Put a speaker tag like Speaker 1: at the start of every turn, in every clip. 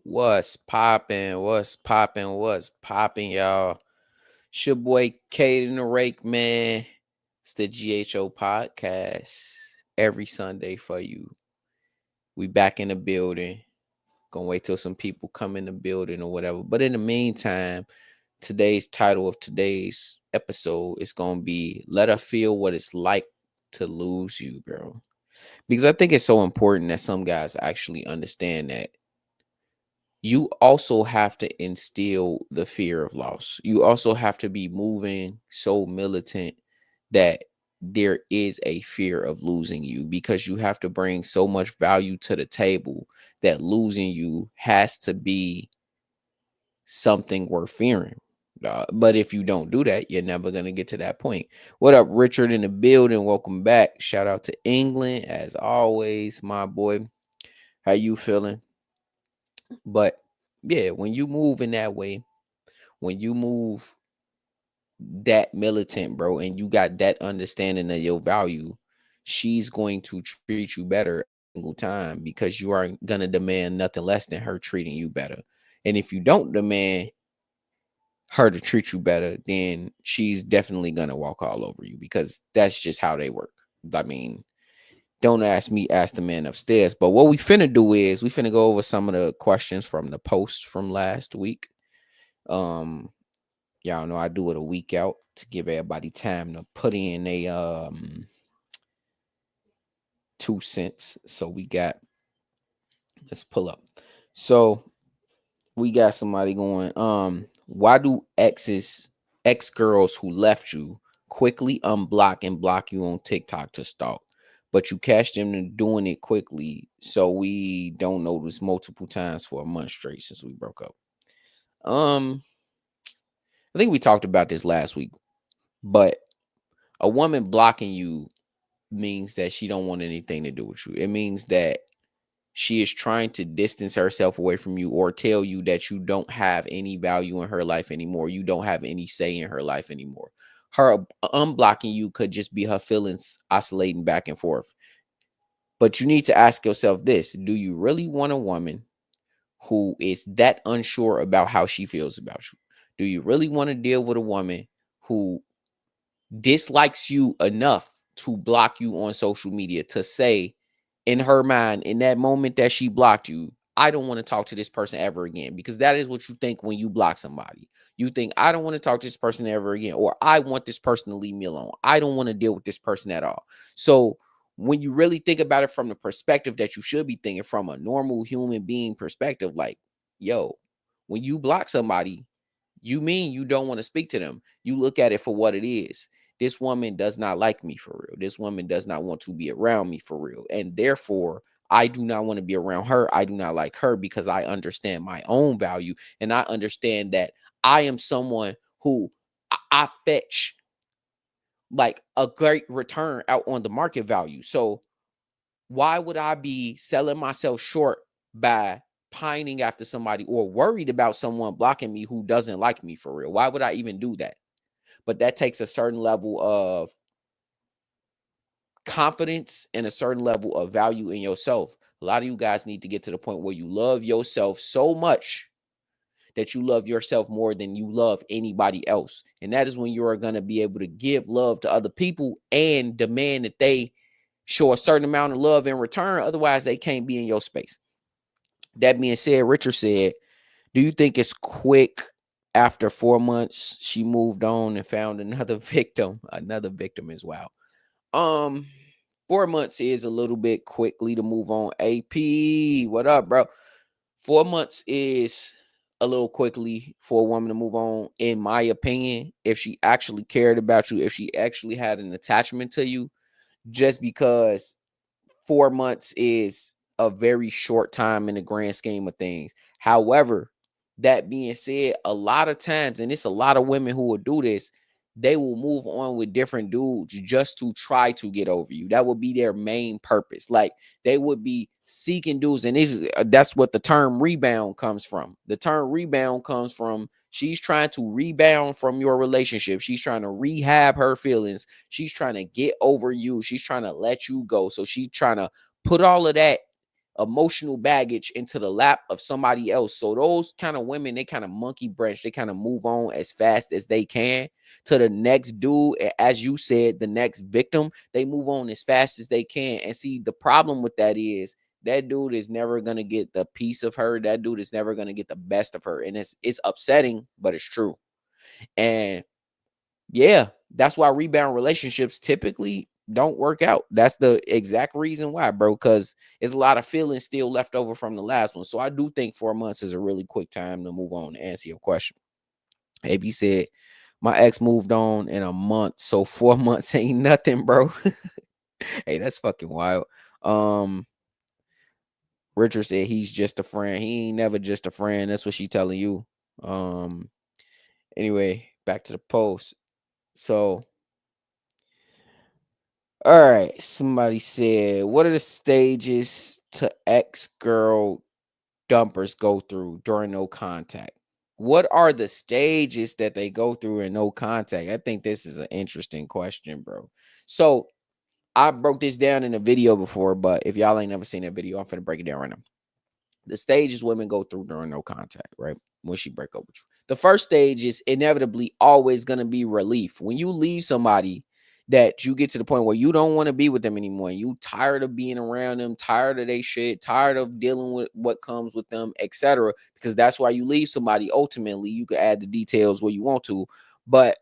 Speaker 1: What's poppin'? What's poppin'? What's poppin', y'all? It's your boy Caden the Rake, man. It's the GHO Podcast every Sunday for you. We back in the building. Gonna wait till some people come in the building or whatever. But in the meantime, today's title of today's episode is gonna be "Let Her Feel What It's Like to Lose You, Girl." Because I think it's so important that some guys actually understand that you also have to instill the fear of loss. You also have to be moving so militant that there is a fear of losing you because you have to bring so much value to the table that losing you has to be something worth fearing. But if you don't do that, you're never going to get to that point. What up, Richard in the building? Welcome back. Shout out to England as always, my boy. How you feeling? But yeah, when you move in that way, when you move that militant, bro, and you got that understanding of your value, she's going to treat you better every single time because you are gonna demand nothing less than her treating you better. And if you don't demand her to treat you better, then she's definitely gonna walk all over you because that's just how they work. I mean, don't ask me, ask the man upstairs. But what we finna do is we finna go over some of the questions from the post from last week. Um, Y'all know I do it a week out to give everybody time to put in a 2 cents. So we got, let's pull up. So we got somebody going, why do ex girls who left you quickly unblock and block you on TikTok to stalk? But you catch them doing it quickly, so we don't notice multiple times for a month straight since we broke up. Um, I think we talked about this last week, but a woman blocking you means that she don't want anything to do with you. It means that she is trying to distance herself away from you or tell you that you don't have any value in her life anymore. You don't have any say in her life anymore. Her unblocking you could just be her feelings oscillating back and forth. But you need to ask yourself this: do you really want a woman who is that unsure about how she feels about you? Do you really want to deal with a woman who dislikes you enough to block you on social media to say in her mind in that moment that she blocked you, I don't want to talk to this person ever again? Because that is what you think when you block somebody. You think, I don't want to talk to this person ever again, or I want this person to leave me alone. I don't want to deal with this person at all. So when you really think about it from the perspective that you should be thinking, from a normal human being perspective, like, yo, when you block somebody, you mean you don't want to speak to them. You look at it for what it is. This woman does not like me for real. This woman does not want to be around me for real. And therefore, I do not want to be around her. I do not like her because I understand my own value. And I understand that I am someone who I fetch like a great return out on the market value. So why would I be selling myself short by pining after somebody or worried about someone blocking me who doesn't like me for real? Why would I even do that? But that takes a certain level of confidence and a certain level of value in yourself. A lot of you guys need to get to the point where you love yourself so much that you love yourself more than you love anybody else. And that is when you are going to be able to give love to other people and demand that they show a certain amount of love in return. Otherwise, they can't be in your space. That being said, Richard said, do you think it's quick after 4 months she moved on and found another victim? Another victim as well. 4 months is a little bit quickly to move on. AP, what up, bro? 4 months is a little quickly for a woman to move on, in my opinion, if she actually cared about you, if she actually had an attachment to you. Just because 4 months is a very short time in the grand scheme of things. However, that being said, a lot of times, and it's a lot of women who will do this, they will move on with different dudes just to try to get over you. That would be their main purpose. Like, they would be seeking dudes, and that's what the term rebound comes from. The term rebound comes from she's trying to rebound from your relationship. She's trying to rehab her feelings. She's trying to get over you. She's trying to let you go. So she's trying to put all of that emotional baggage into the lap of somebody else. So those kind of women, they kind of monkey branch, they kind of move on as fast as they can to the next dude. As you said, the next victim, they move on as fast as they can. And see, the problem with that is that dude is never gonna get the piece of her. That dude is never gonna get the best of her. And it's upsetting, but it's true. And yeah, that's why rebound relationships typically don't work out. That's the exact reason why, bro, because there's a lot of feelings still left over from the last one. So I do think 4 months is a really quick time to move on to answer your question. AB said, my ex moved on in a month, so 4 months ain't nothing, bro. Hey, that's fucking wild. Um, Richard said he's just a friend. He ain't never just a friend. That's what she telling you. Um, anyway, back to the post. So all right, somebody said, what are the stages to ex girl dumpers go through during no contact? What are the stages that they go through in no contact? I think this is an interesting question, bro. So I broke this down in a video before, but if y'all ain't never seen that video, I'm finna break it down right now. The stages women go through during no contact, right? When she break up with you. The first stage is inevitably always going to be relief. When you leave somebody that you get to the point where you don't want to be with them anymore, you tired of being around them, tired of their shit, tired of dealing with what comes with them, etc. Because that's why you leave somebody. Ultimately, you can add the details where you want to, but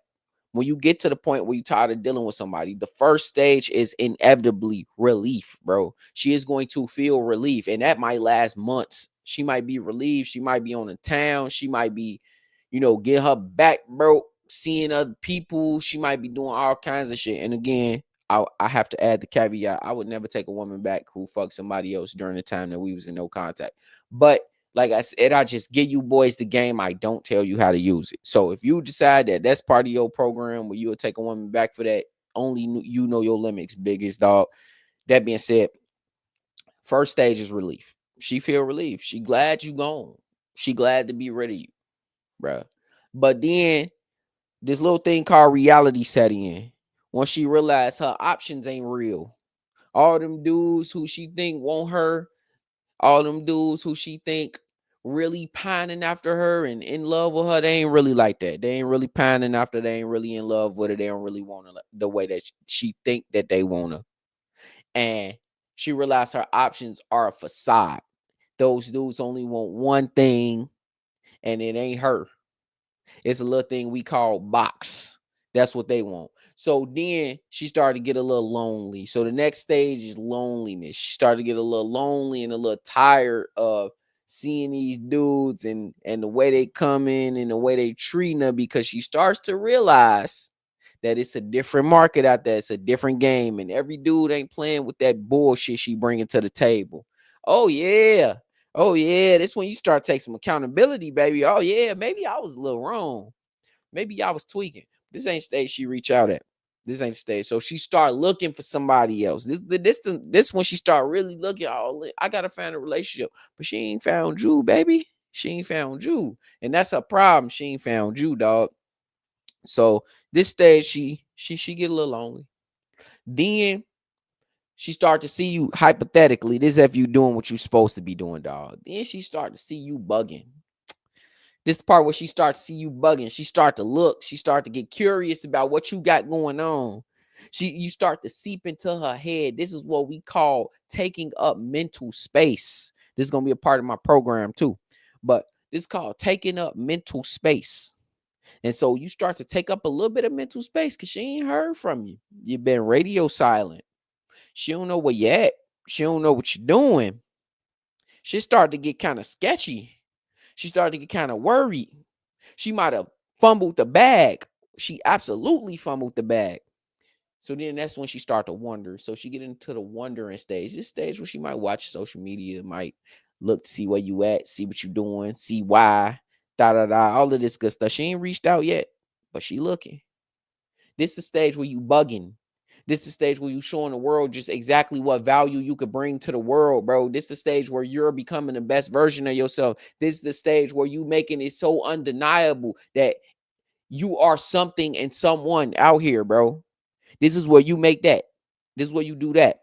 Speaker 1: when you get to the point where you're tired of dealing with somebody, the first stage is inevitably relief, bro. She is going to feel relief, and that might last months. She might be relieved. She might be on the town. She might be, get her back, bro, seeing other people. She might be doing all kinds of shit. And again, I have to add the caveat. I would never take a woman back who fucked somebody else during the time that we was in no contact. But like I said, I just give you boys the game. I don't tell you how to use it. So if you decide that that's part of your program where you'll take a woman back for that, only you know your limits, biggest dog. That being said, first stage is relief. She feel relief. She glad you gone. She glad to be rid of you, bruh. But then this little thing called reality set in. Once she realized her options ain't real. All them dudes who she think want her, all them dudes who she think really pining after her and in love with her, they ain't really like that. They ain't really pining after. They ain't really in love with her. They don't really want her the way that she think that they want her. And she realized her options are a facade. Those dudes only want one thing, and it ain't her. It's a little thing we call box. That's what they want. So then she started to get a little lonely. So the next stage is loneliness. She started to get a little lonely and a little tired of seeing these dudes and the way they come in and the way they treating her, because she starts to realize that it's a different market out there. It's a different game, and every dude ain't playing with that bullshit she bringing to the table. Oh yeah. Oh yeah, this when you start taking some accountability, baby. Oh yeah, maybe I was a little wrong. Maybe I was tweaking. This ain't stage she reach out at. This ain't stage. So she start looking for somebody else. This when she start really looking. Oh, I gotta find a relationship, but she ain't found you, baby. She ain't found you, and that's a problem. She ain't found you, dog. So this stage, she get a little lonely. Then she start to see you hypothetically. This is if you doing what you supposed to be doing, dog. Then she start to see you bugging. This part where she start to see you bugging. She start to look. She start to get curious about what you got going on. You start to seep into her head. This is what we call taking up mental space. This is gonna be a part of my program too, but this is called taking up mental space. And so you start to take up a little bit of mental space because she ain't heard from you. You've been radio silent. She don't know where you at. She don't know what you're doing. She started to get kind of sketchy. She started to get kind of worried. She might have fumbled the bag. She absolutely fumbled the bag. So then that's when she started to wonder. So she get into the wondering stage. This stage where she might watch social media, might look to see where you at, see what you doing, see why, all of this good stuff. She ain't reached out yet, but she looking. This is the stage where you bugging. This is the stage where you showing the world just exactly what value you could bring to the world, bro. This is the stage where you're becoming the best version of yourself. This is the stage where you making it so undeniable that you are something and someone out here, bro. This is where you make that. This is where you do that.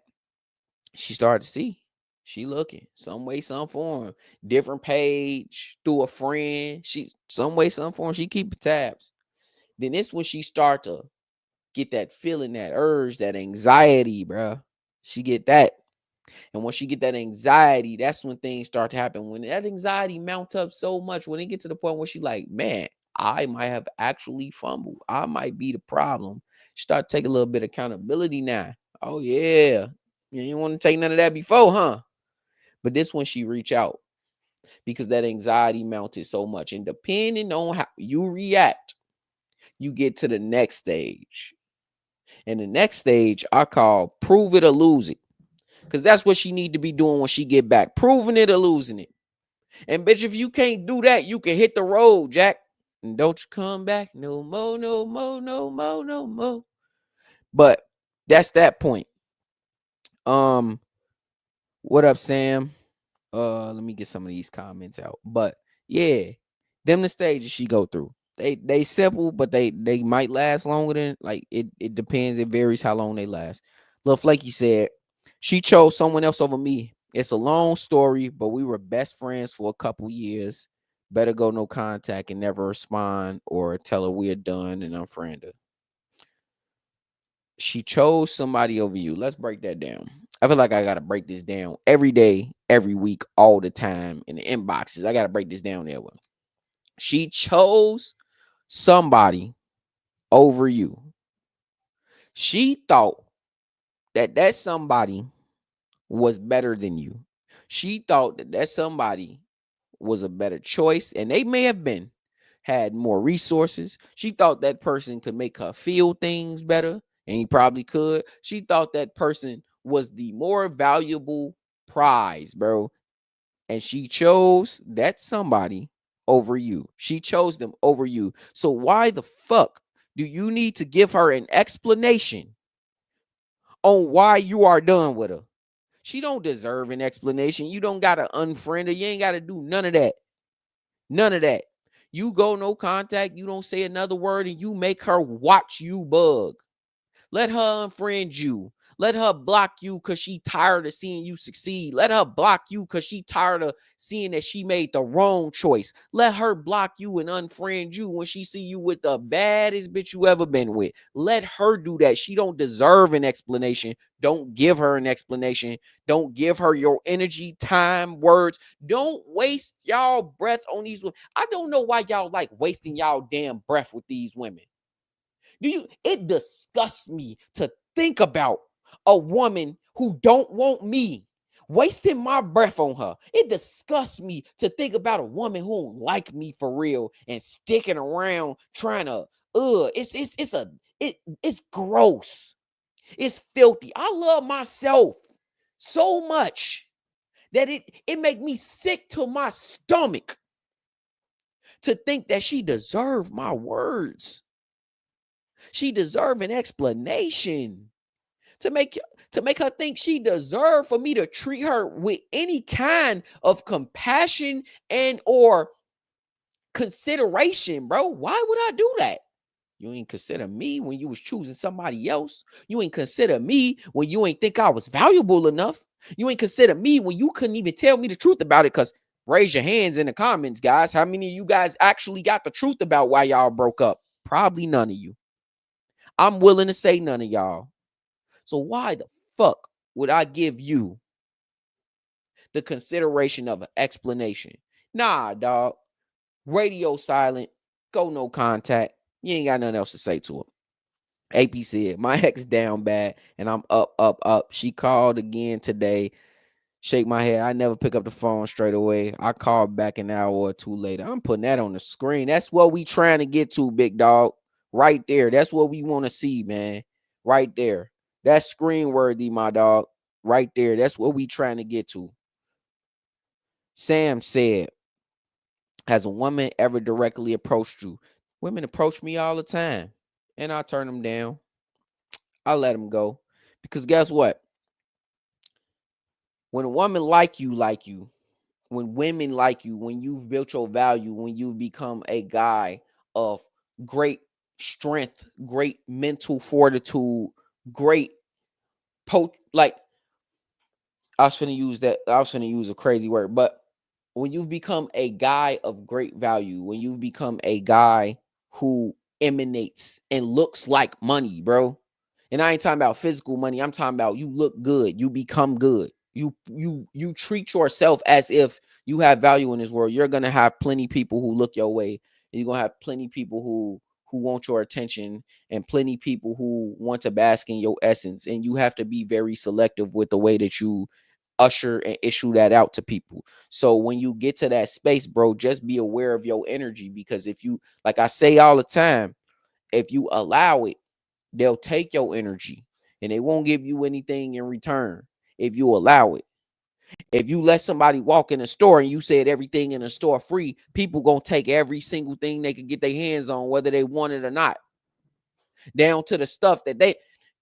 Speaker 1: She started to see. She looking some way, some form, different page through a friend. She some way, some form. She keep tabs. Then this when she start to get that feeling, that urge, that anxiety, bro. She get that. And once she get that anxiety, that's when things start to happen. When that anxiety mount up so much, when it get to the point where she like, man, I might have actually fumbled. I might be the problem. Start taking a little bit of accountability now. Oh yeah. You didn't want to take none of that before, huh? But this when she reach out because that anxiety mounted so much. And depending on how you react, you get to the next stage. And the next stage I call prove it or lose it. Because that's what she need to be doing when she get back. Proving it or losing it. And bitch, if you can't do that, you can hit the road, Jack. And don't you come back no more, no more, no more, no more. But that's that point. What up, Sam? Let me get some of these comments out. But yeah, them the stages she go through. They simple, but they might last longer than like it depends. It varies how long they last. Lil Flaky said she chose someone else over me. It's a long story, but we were best friends for a couple years. Better go no contact and never respond or tell her we're done and unfriend her. She chose somebody over you. Let's break that down. I feel like I gotta break this down every day, every week, all the time in the inboxes. I gotta break this down there. She chose somebody over you. She thought that somebody was better than you. She thought that somebody was a better choice, and they may have been had more resources. She thought that person could make her feel things better, and he probably could. She thought that person was the more valuable prize, bro. And she chose that somebody over you. She chose them over you. So why the fuck do you need to give her an explanation on why you are done with her? She don't deserve an explanation. You don't gotta unfriend her. You ain't gotta do none of that. None of that. You go no contact, you don't say another word, and you make her watch you bug. Let her unfriend you. Let her block you because she tired of seeing you succeed. Let her block you because she tired of seeing that she made the wrong choice. Let her block you and unfriend you when she see you with the baddest bitch you ever been with. Let her do that. She don't deserve an explanation. Don't give her an explanation. Don't give her your energy, time, words. Don't waste y'all breath on these women. I don't know why y'all like wasting y'all damn breath with these women. It disgusts me to think about a woman who don't want me wasting my breath on her. It disgusts me to think about a woman who don't like me for real and sticking around trying to it's gross. It's filthy. I love myself so much that it make me sick to my stomach to think that she deserved my words. She deserved an explanation to make her think she deserved for me to treat her with any kind of compassion and or consideration, bro. Why would I do that? You ain't consider me when you was choosing somebody else. You ain't consider me when you ain't think I was valuable enough. You ain't consider me when you couldn't even tell me the truth about it. Because raise your hands in the comments, guys. How many of you guys actually got the truth about why y'all broke up? Probably none of you. I'm willing to say none of y'all. So why the fuck would I give you the consideration of an explanation? Nah, dog. Radio silent. Go no contact. You ain't got nothing else to say to him. AP said, my ex down bad and I'm up, up, up. She called again today. Shake my head. I never pick up the phone straight away. I called back an hour or two later. I'm putting that on the screen. That's what we trying to get to, big dog. Right there. That's what we want to see, man. Right there. That's screen worthy, my dog. Right there. That's what we trying to get to. Sam said, has a woman ever directly approached you? Women approach me all the time. And I turn them down. I let them go. Because guess what? When a woman like you, when women like you, when you've built your value, when you've become a guy of great strength, great mental fortitude, great like I was finna use that. I was finna use a crazy word, but when you've become a guy of great value, when you've become a guy who emanates and looks like money, bro. And I ain't talking about physical money. I'm talking about you look good, you become good. You treat yourself as if you have value in this world. You're gonna have plenty people who look your way. And you're gonna have plenty people who want your attention and plenty people who want to bask in your essence. And you have to be very selective with the way that you usher and issue that out to people. So when you get to that space, bro, just be aware of your energy, because if you, like I say all the time, if you allow it, they'll take your energy and they won't give you anything in return if you allow it. If you let somebody walk in a store and you said everything in a store free, people gonna take every single thing they could get their hands on, whether they want it or not, down to the stuff that they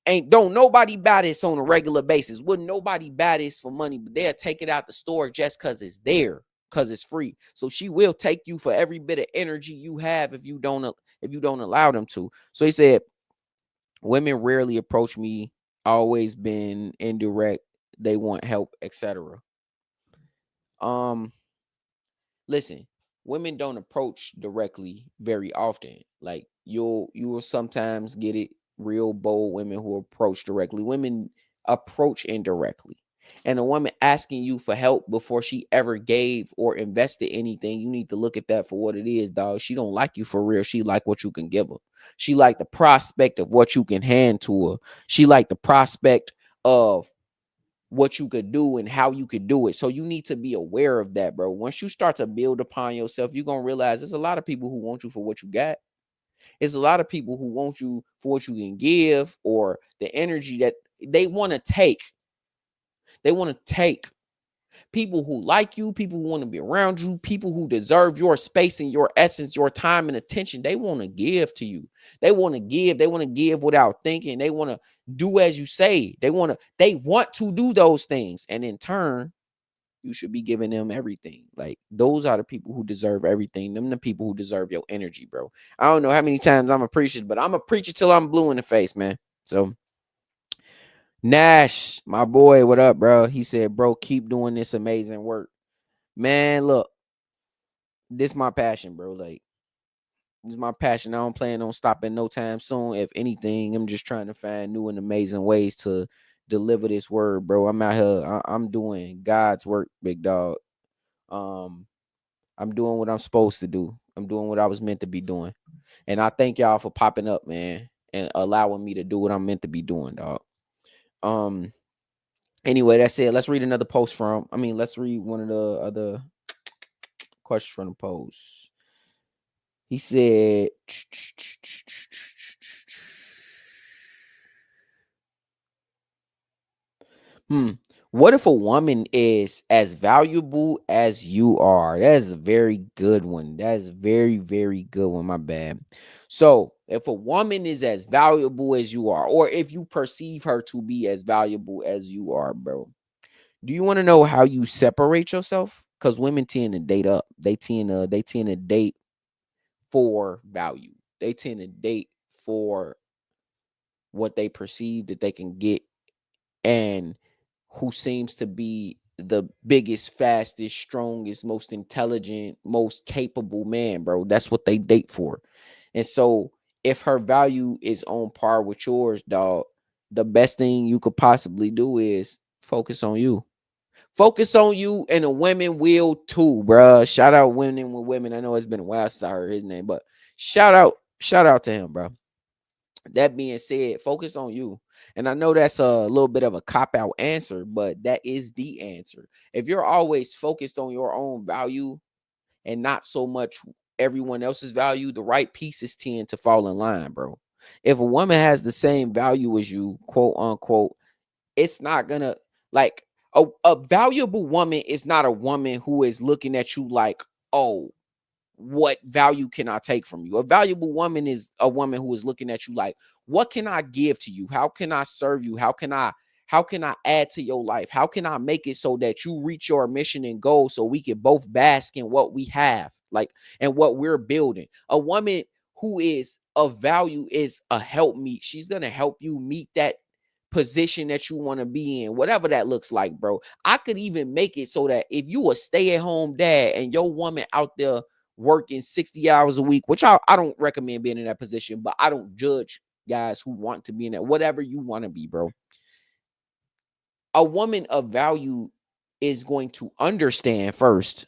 Speaker 1: ain't. Don't nobody buy this on a regular basis. Wouldn't nobody buy this for money, but they'll take it out the store just because it's there, because it's free. So she will take you for every bit of energy you have if you don't allow them to. So he said, women rarely approach me, always been indirect, they want help, etc. um Listen, women don't approach directly very often. Like you will sometimes get it, real bold women who approach directly. Women approach indirectly. And a woman asking you for help before she ever gave or invested anything, you need to look at that for what it is, dog. She don't like you for real. She like what you can give her. She like the prospect of what you can hand to her. She like the prospect of what you could do and how you could do it. So you need to be aware of that, bro. Once you start to build upon yourself, you're gonna realize there's a lot of people who want you for what you got. It's a lot of people who want you for what you can give, or the energy that they want to take. They want to take people who like you, people who want to be around you, people who deserve your space and your essence, your time and attention. They want to give to you. They want to give. They want to give without thinking. They want to do as you say. They want to do those things. And in turn, you should be giving them everything. Like, those are the people who deserve everything. Them the people who deserve your energy, bro. I don't know how many times I'm a preacher, but I'm a preacher till I'm blue in the face, man. So Nash, my boy, what up, bro? He said, bro, keep doing this amazing work. Man, look, this my passion, bro. Like, this is my passion. I don't plan on stopping no time soon. If anything, I'm just trying to find new and amazing ways to deliver this word, bro. I'm out here. I'm doing God's work, big dog. Um, I'm doing what I'm supposed to do. I'm doing what I was meant to be doing. And I thank y'all for popping up, man, and allowing me to do what I'm meant to be doing, dog. Um, anyway, that's it. Let's read another post from. Let's read one of the other questions from the post. He said, what if a woman is as valuable as you are? That is a very good one. That is a very, very good one. My bad. So, if a woman is as valuable as you are, or if you perceive her to be as valuable as you are, bro, do you want to know how you separate yourself? Because women tend to date up. They tend to date for value. They tend to date for what they perceive that they can get, and who seems to be the biggest, fastest, strongest, most intelligent, most capable man, bro. That's what they date for. And so if her value is on par with yours, dog, the best thing you could possibly do is focus on you. Focus on you, and the women will too, bro. Shout out Winning with Women. I know it's been a while since I heard his name, but shout out to him, bro. That being said, focus on you. And I know that's a little bit of a cop out answer, but that is the answer. If you're always focused on your own value and not so much everyone else's value, the right pieces tend to fall in line, bro. If a woman has the same value as you, quote unquote, it's not gonna, like, a valuable woman is not a woman who is looking at you like, oh, what value can I take from you? A valuable woman is a woman who is looking at you like, what can I give to you? How can I serve you? How can I add to your life? How can I make it so that you reach your mission and goal, so we can both bask in what we have, like, and what we're building? A woman who is of value is a help meet. She's gonna help you meet position that you want to be in, whatever that looks like, bro. I could even make it so that if you a stay-at-home dad and your woman out there working 60 hours a week, which I don't recommend being in that position, but I don't judge guys who want to be in that, whatever you want to be, bro. A woman of value is going to understand first,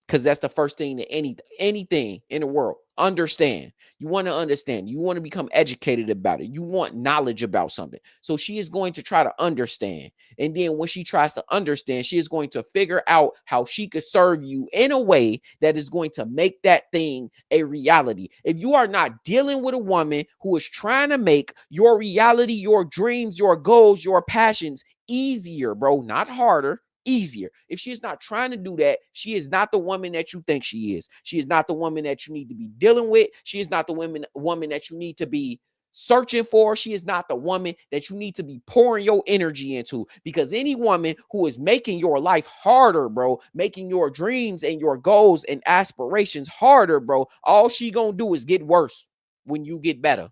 Speaker 1: because that's the first thing that anything in the world. Understand. You want to understand. You want to become educated about it. You want knowledge about something. So she is going to try to understand. And then when she tries to understand, she is going to figure out how she could serve you in a way that is going to make that thing a reality. If you are not dealing with a woman who is trying to make your reality, your dreams, your goals, your passions easier, bro, not harder, easier. If she is not trying to do that, she is not the woman that you think she is. She is not the woman that you need to be dealing with. She is not the woman that you need to be searching for. She is not the woman that you need to be pouring your energy into, because any woman who is making your life harder, bro, making your dreams and your goals and aspirations harder, bro, all she gonna do is get worse when you get better.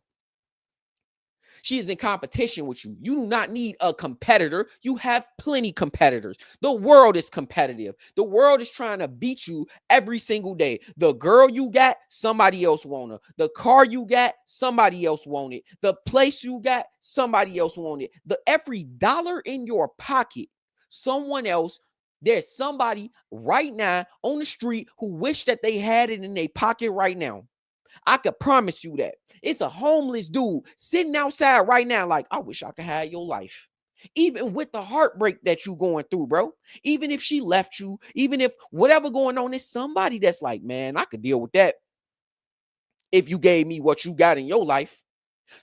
Speaker 1: She is in competition with you. You do not need a competitor. You have plenty competitors. The world is competitive. The world is trying to beat you every single day. The girl you got, somebody else want her. The car you got, somebody else want it. The place you got, somebody else want it. The every dollar in your pocket, someone else, there's somebody right now on the street who wish that they had it in their pocket right now. I could promise you that. It's a homeless dude sitting outside right now like, I wish I could have your life. Even with the heartbreak that you going through, bro. Even if she left you, even if whatever going on, is somebody that's like, man, I could deal with that if you gave me what you got in your life.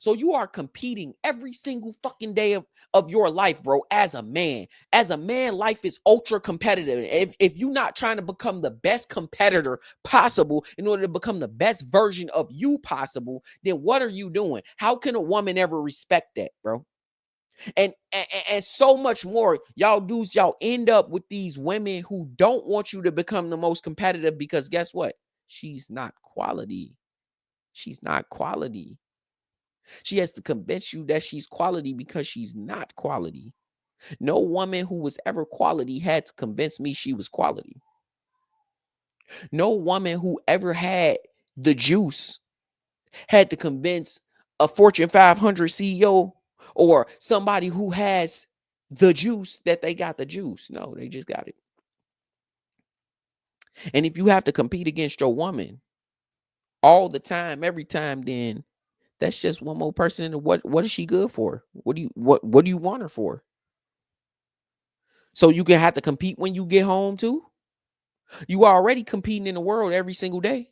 Speaker 1: So you are competing every single fucking day of your life, bro, as a man. As a man, life is ultra competitive. If you're not trying to become the best competitor possible in order to become the best version of you possible, then what are you doing? How can a woman ever respect that, bro? And so much more. Y'all dudes, y'all end up with these women who don't want you to become the most competitive, because guess what? She's not quality. She's not quality. She has to convince you that she's quality because she's not quality. No woman who was ever quality had to convince me she was quality. No woman who ever had the juice had to convince a Fortune 500 CEO or somebody who has the juice that they got the juice. No, they just got it. And if you have to compete against your woman all the time, every time, then that's just one more person. What is she good for? What do you want her for? So you can have to compete when you get home too. You are already competing in the world every single day.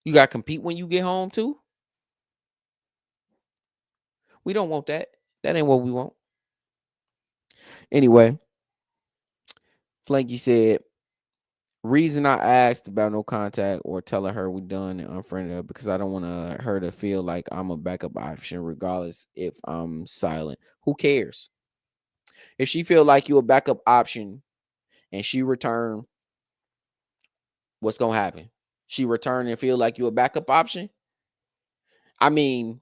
Speaker 1: You got to compete when you get home too. We don't want that. That ain't what we want. Anyway, Flanky said, reason I asked about no contact or telling her we done and unfriended her, because I don't want her to feel like I'm a backup option regardless if I'm silent. Who cares? If she feel like you a backup option and she return, what's gonna happen? She return and feel like you a backup option? I mean,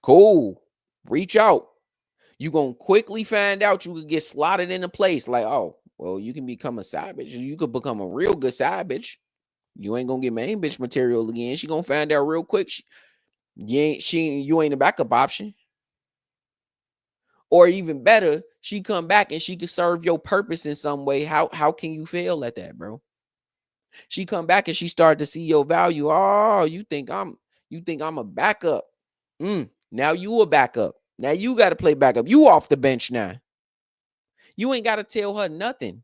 Speaker 1: cool. Reach out. You gonna quickly find out you could get slotted into place. Like, oh, well, you can become a side bitch. You could become a real good side bitch. You ain't gonna get main bitch material again. She gonna find out real quick. You ain't a backup option. Or even better, she come back and she could serve your purpose in some way. How can you fail at that, bro? She come back and she start to see your value. Oh, you think I'm a backup. Now you a backup. Now you got to play backup. You off the bench now. You ain't got to tell her nothing.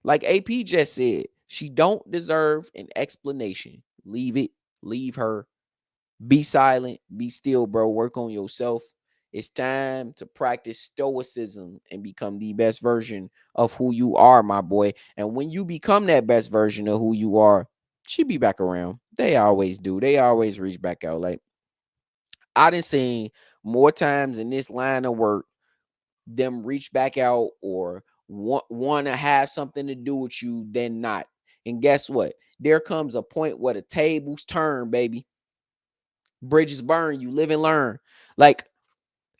Speaker 1: Like AP just said, she don't deserve an explanation. Leave it. Leave her. Be silent. Be still, bro. Work on yourself. It's time to practice stoicism and become the best version of who you are, my boy. And when you become that best version of who you are, she be back around. They always do. They always reach back out. Like, I done seen more times in this line of work them reach back out or want to have something to do with you than not. And guess what? There comes a point where the tables turn, baby. Bridges burn. You live and learn. Like,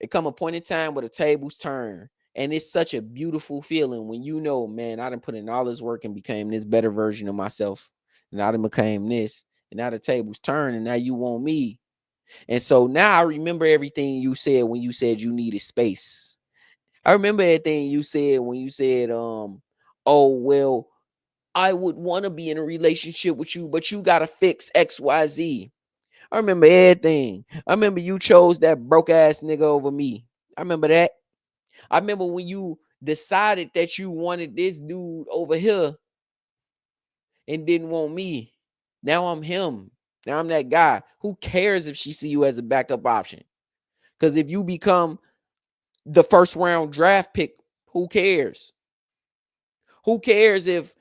Speaker 1: It come a point in time where the tables turn. And it's such a beautiful feeling when you know, man, I done put in all this work and became this better version of myself. And I done became this. And now the tables turn and now you want me. And so now I remember everything you said when you said you needed space. I remember everything you said when you said, oh, well, I would want to be in a relationship with you, but you got to fix XYZ. I remember everything. I remember you chose that broke ass nigga over me. I remember that. I remember when you decided that you wanted this dude over here and didn't want me. Now I'm him. Now I'm that guy. Who cares if she see you as a backup option? Because if you become the first round draft pick, who cares? Who cares if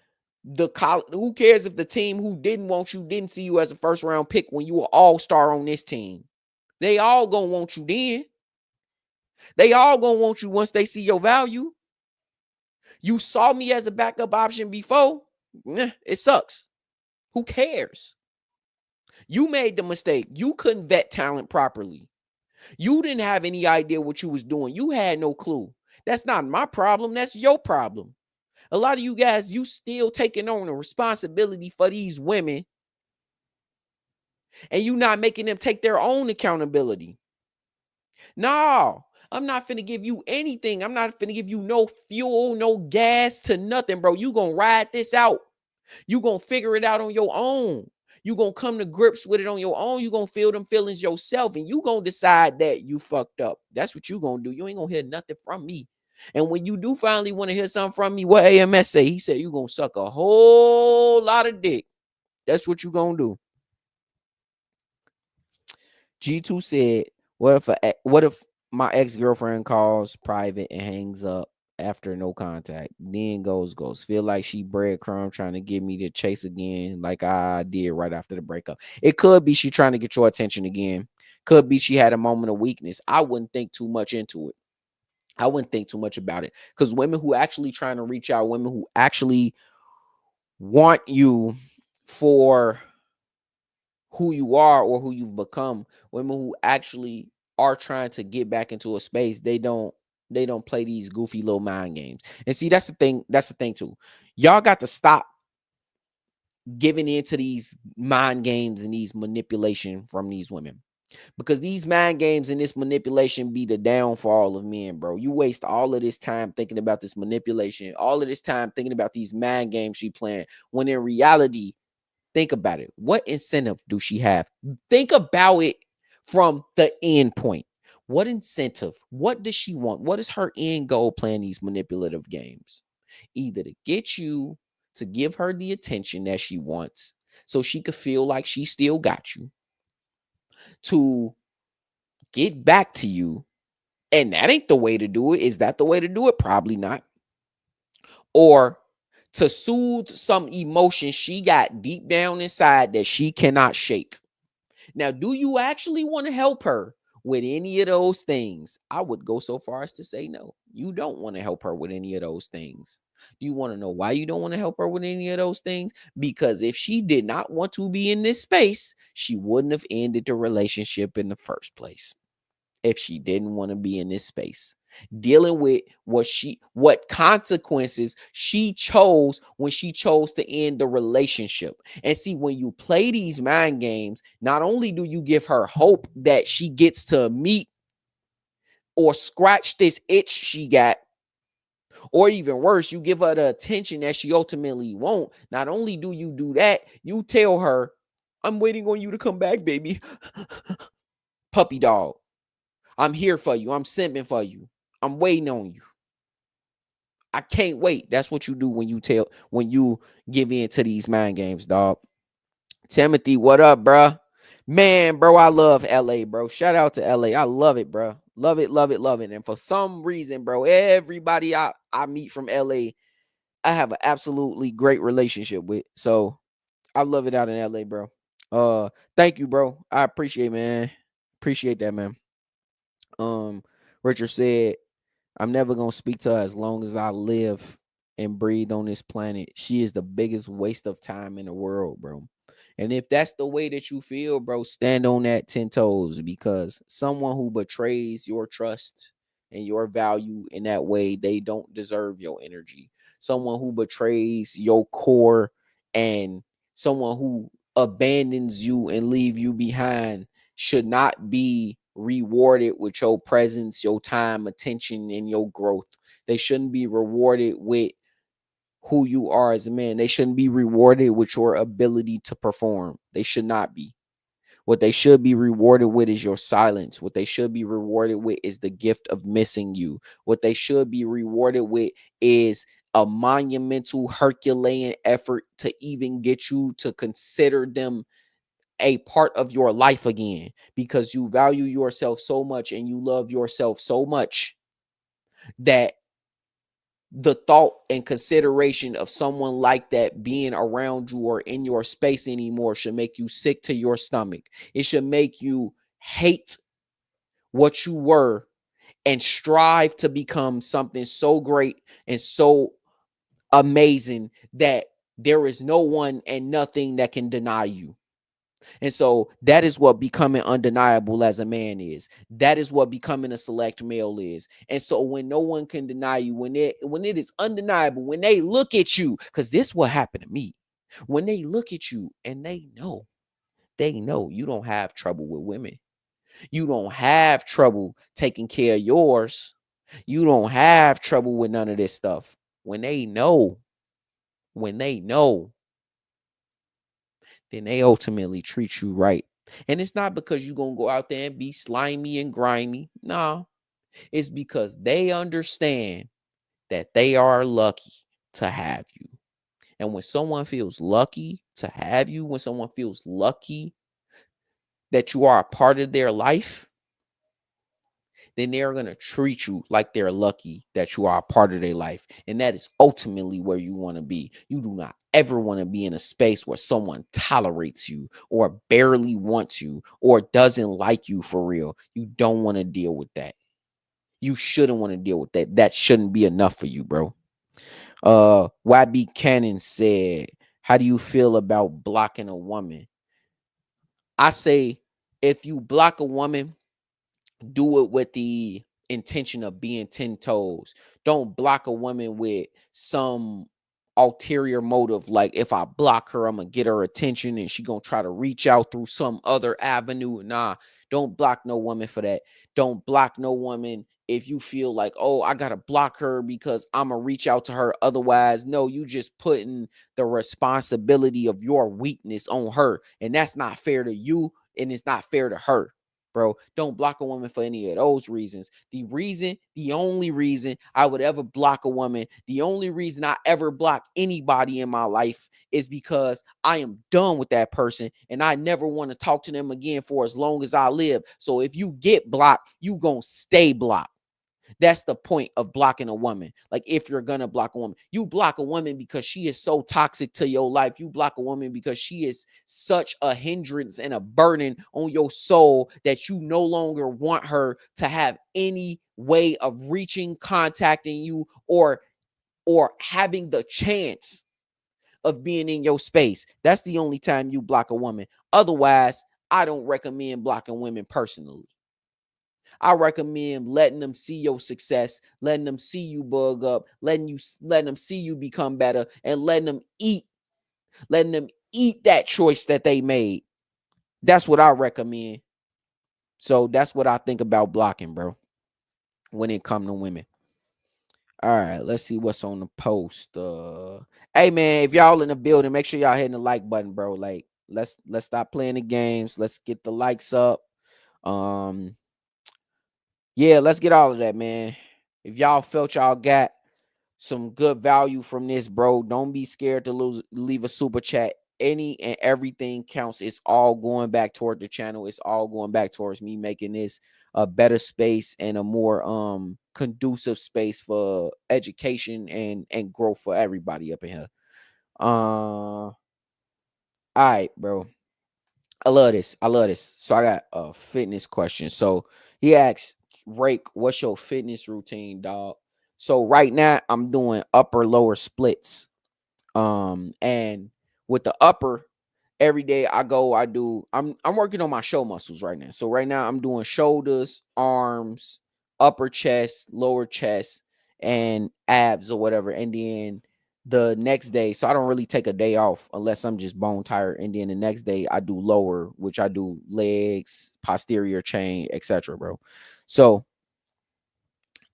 Speaker 1: who cares if the team who didn't want you didn't see you as a first round pick when you were all-star on this team? They all gonna want you then. They all gonna want you once they see your value. You saw me as a backup option before. It sucks. Who cares? You made the mistake. You couldn't vet talent properly. You didn't have any idea what you was doing. You had no clue. That's not my problem. That's your problem. A lot of you guys, you still taking on the responsibility for these women and you not making them take their own accountability. No, I'm not finna give you anything. I'm not finna give you no fuel, no gas to nothing, bro. You gonna ride this out. You gonna figure it out on your own. You gonna come to grips with it on your own. You gonna feel them feelings yourself, and you gonna decide that you fucked up. That's what you gonna do. You ain't gonna hear nothing from me. And when you do finally want to hear something from me, what AMS say? He said you gonna suck a whole lot of dick. That's what you gonna do. G2 said, what if my ex-girlfriend calls private and hangs up after no contact? Then goes. Feel like she breadcrumb trying to get me to chase again, like I did right after the breakup. It could be she trying to get your attention again. Could be she had a moment of weakness. I wouldn't think too much into it. I wouldn't think too much about it. Because women who actually trying to reach out, women who actually want you for who you are or who you've become, women who actually are trying to get back into a space, they don't play these goofy little mind games. And see, that's the thing too. Y'all got to stop giving into these mind games and these manipulation from these women, because these mind games and this manipulation be the downfall of men, bro. You waste all of this time thinking about this manipulation, all of this time thinking about these mind games she playing, when in reality, think about it. What incentive do she have? Think about it from the end point. What incentive? What does she want? What is her end goal playing these manipulative games? Either to get you to give her the attention that she wants so she could feel like she still got you, to get back to you. And that ain't the way to do it. Is that the way to do it? Probably not. Or to soothe some emotion she got deep down inside that she cannot shake. Now, do you actually want to help her with any of those things? I would go so far as to say no. You don't want to help her with any of those things. Do you want to know why you don't want to help her with any of those things? Because if she did not want to be in this space, she wouldn't have ended the relationship in the first place. If she didn't want to be in this space, dealing with what consequences she chose when she chose to end the relationship. And see, when you play these mind games, not only do you give her hope that she gets to meet or scratch this itch she got, or even worse, you give her the attention that she ultimately won't. Not only do you do that, you tell her, I'm waiting on you to come back, baby. Puppy dog. I'm here for you. I'm simping for you. I'm waiting on you. I can't wait. That's what you do when you give in to these mind games, dog. Timothy, what up, bro? Man, bro, I love LA, bro. Shout out to LA. I love it, bro. Love it, love it, love it. And for some reason, bro, everybody I meet from LA, I have an absolutely great relationship with. So I love it out in LA, bro. Thank you, bro. I appreciate, man. Appreciate that, man. Richard said, I'm never gonna speak to her as long as I live and breathe on this planet. She is the biggest waste of time in the world, bro. And if that's the way that you feel, bro, stand on that 10 toes, because someone who betrays your trust and your value in that way, they don't deserve your energy. Someone who betrays your core and someone who abandons you and leave you behind should not be rewarded with your presence, your time, attention, and your growth. They shouldn't be rewarded with who you are as a man. They shouldn't be rewarded with your ability to perform. They should not be. What they should be rewarded with is your silence. What they should be rewarded with is the gift of missing you. What they should be rewarded with is a monumental Herculean effort to even get you to consider them a part of your life again, because you value yourself so much and you love yourself so much that the thought and consideration of someone like that being around you or in your space anymore should make you sick to your stomach. It should make you hate what you were and strive to become something so great and so amazing that there is no one and nothing that can deny you. And so that is what becoming undeniable as a man is. That is what becoming a select male is. And so when no one can deny you, when it is undeniable, when they look at you, because this is what happened to me. When they look at you and they know you don't have trouble with women. You don't have trouble taking care of yours. You don't have trouble with none of this stuff. When they know, then they ultimately treat you right. And it's not because you're going to go out there and be slimy and grimy. No, it's because they understand that they are lucky to have you. And when someone feels lucky to have you, when someone feels lucky that you are a part of their life, then they're going to treat you like they're lucky that you are a part of their life. And that is ultimately where you want to be. You do not ever want to be in a space where someone tolerates you or barely wants you or doesn't like you for real. You don't want to deal with that. You shouldn't want to deal with that. That shouldn't be enough for you, bro. YB Cannon said, how do you feel about blocking a woman? I say, if you block a woman, do it with the intention of being 10 toes. Don't block a woman with some ulterior motive, like if I block her, I'm gonna get her attention and she gonna try to reach out through some other avenue. Nah, don't block no woman for that. Don't block no woman if you feel like, oh, I gotta block her because I'm gonna reach out to her otherwise. No, you just putting the responsibility of your weakness on her, and that's not fair to you and it's not fair to her, bro. Don't block a woman for any of those reasons. The only reason I would ever block a woman, the only reason I ever block anybody in my life is because I am done with that person and I never want to talk to them again for as long as I live. So if you get blocked, you gonna stay blocked. That's the point of blocking a woman. Like, if you're gonna block a woman, you block a woman because she is so toxic to your life. You block a woman because she is such a hindrance and a burden on your soul that you no longer want her to have any way of reaching, contacting you, or having the chance of being in your space. That's the only time you block a woman. Otherwise, I don't recommend blocking women personally. I recommend letting them see your success, letting them see you bug up, letting them see you become better, and letting them eat that choice that they made. That's what I recommend. So that's what I think about blocking, bro, when it comes to women. All right, let's see what's on the post. Hey man, if y'all in the building, make sure y'all hitting the like button, bro. Like, let's stop playing the games. Let's get the likes up. Um, yeah, let's get all of that, man. If y'all felt y'all got some good value from this, bro, don't be scared to leave a super chat. Any and everything counts. It's all going back toward the channel. It's all going back towards me making this a better space and a more conducive space for education and growth for everybody up in here. All right, bro. I love this. I love this. So I got a fitness question. So he asks, Rake, what's your fitness routine, dog? So right now I'm doing upper lower splits. And with the upper, every day I go, I'm working on my show muscles right now. So right now I'm doing shoulders, arms, upper chest, lower chest, and abs or whatever. And then the next day, so I don't really take a day off unless I'm just bone tired. And then the next day I do lower, which I do legs, posterior chain, etc., bro. So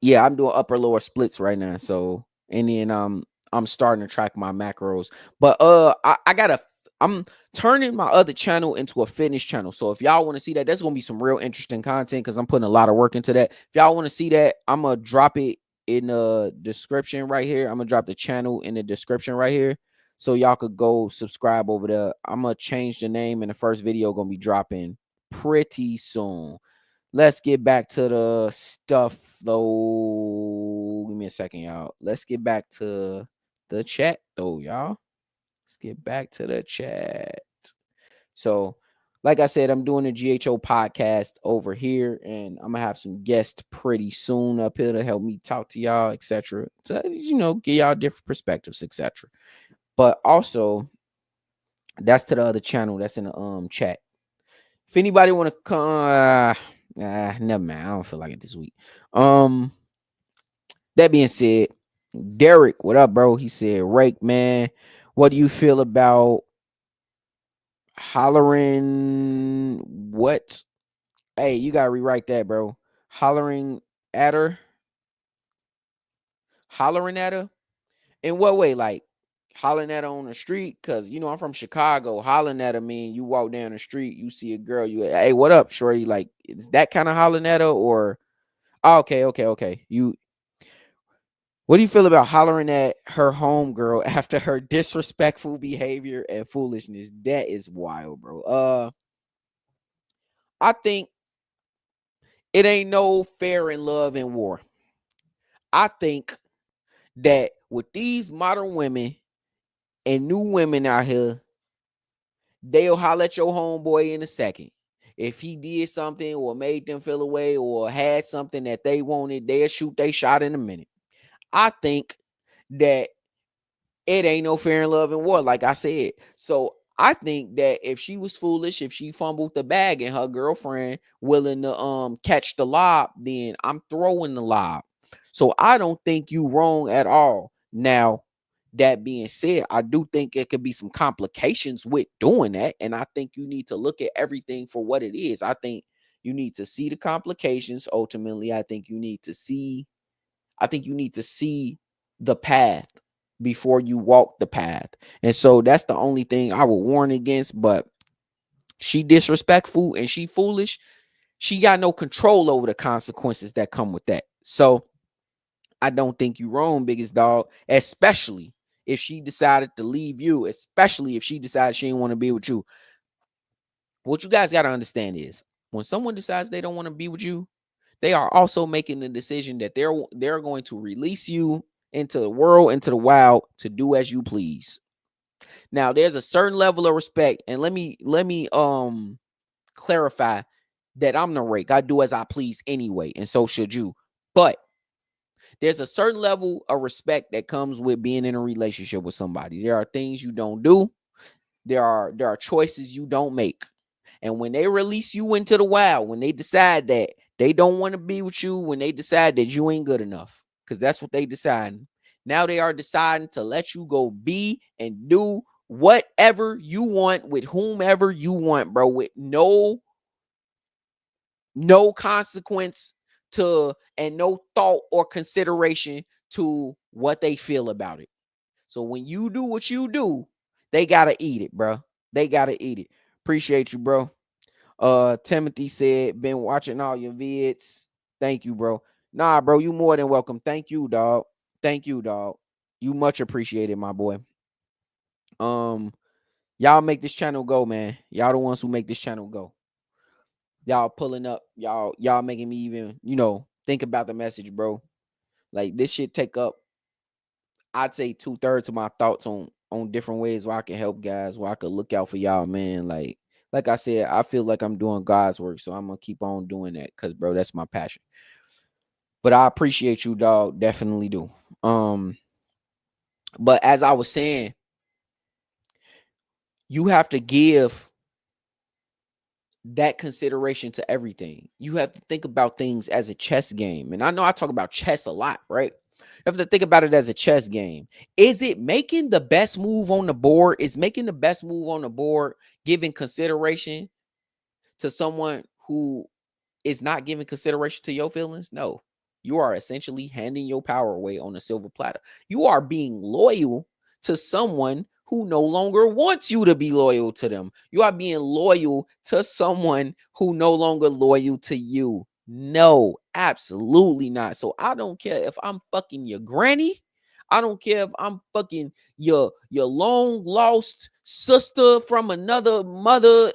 Speaker 1: yeah, I'm doing upper lower splits right now. So and then I'm starting to track my macros. But I gotta I'm turning my other channel into a fitness channel. So if y'all want to see that, that's gonna be some real interesting content because I'm putting a lot of work into that. If y'all want to see that, I'm gonna drop it in the description right here. I'm gonna drop the channel in the description right here. So y'all could go subscribe over there. I'm gonna change the name, and the first video gonna be dropping pretty soon. Let's get back to the stuff though. Give me a second, y'all. Let's get back to the chat though, y'all. Let's get back to the chat. So, like I said, I'm doing a GHO podcast over here, and I'm gonna have some guests pretty soon up here to help me talk to y'all, etc. To get y'all different perspectives, etc. But also, that's to the other channel that's in the chat. If anybody want to come, never mind. I don't feel like it this week. That being said, Derek, what up, bro? He said, Rake, man, what do you feel about hollering? What? Hey, you gotta rewrite that, bro. Hollering at her, hollering at her. In what way? Like hollering at her on the street? Cause I'm from Chicago. Hollering at her mean you walk down the street, you see a girl, hey, what up, shorty? Like, is that kind of hollering at her, or okay. What do you feel about hollering at her homegirl after her disrespectful behavior and foolishness? That is wild, bro. I think it ain't no fair in love and war. I think that with these modern women and new women out here, they'll holler at your homeboy in a second. If he did something or made them feel away or had something that they wanted, they'll shoot they shot in a minute. I think that it ain't no fair in love and war, like I said. So I think that if she was foolish, if she fumbled the bag and her girlfriend willing to catch the lob, then I'm throwing the lob. So I don't think you wrong at all. Now, that being said, I do think it could be some complications with doing that. And I think you need to look at everything for what it is. I think you need to see the complications. Ultimately, I think you need to see the path before you walk the path. And so that's the only thing I would warn against. But she disrespectful and she foolish. She got no control over the consequences that come with that. So I don't think you wrong, biggest dog, especially if she decided to leave you, especially if she decided she didn't want to be with you. What you guys got to understand is when someone decides they don't want to be with you, they are also making the decision that they're going to release you into the world, into the wild, to do as you please. Now, there's a certain level of respect, and let me clarify that I'm the rake. I do as I please anyway, and so should you. But there's a certain level of respect that comes with being in a relationship with somebody. There are things you don't do. There are choices you don't make. And when they release you into the wild, when they decide that they don't want to be with you, when they decide that you ain't good enough, because that's what they decide. Now they are deciding to let you go be and do whatever you want with whomever you want, bro, with no consequence to and no thought or consideration to what they feel about it. So when you do what you do, they gotta eat it, bro. They gotta eat it. Appreciate you, bro. Timothy said, been watching all your vids. Thank you, bro. Nah, bro, you more than welcome. Thank you, dog. Thank you, dog. You much appreciated, my boy. Y'all make this channel go, man. Y'all the ones who make this channel go. Y'all pulling up, y'all making me even, think about the message, bro. Like this shit take up, I'd say 2/3 of my thoughts on different ways where I can help guys, where I could look out for y'all, man. Like I said, I feel like I'm doing God's work, so I'm gonna keep on doing that because, bro, that's my passion. But I appreciate you, dog. Definitely do. But as I was saying, you have to give that consideration to everything. You have to think about things as a chess game. And I know I talk about chess a lot, right? You have to think about it as a chess game. Is it making the best move on the board? Is making the best move on the board giving consideration to someone who is not giving consideration to your feelings? No. You are essentially handing your power away on a silver platter. You are being loyal to someone who no longer wants you to be loyal to them. You are being loyal to someone who no longer loyal to you. No, absolutely not. So I don't care if I'm fucking your granny. I don't care if I'm fucking your long lost sister from another mother.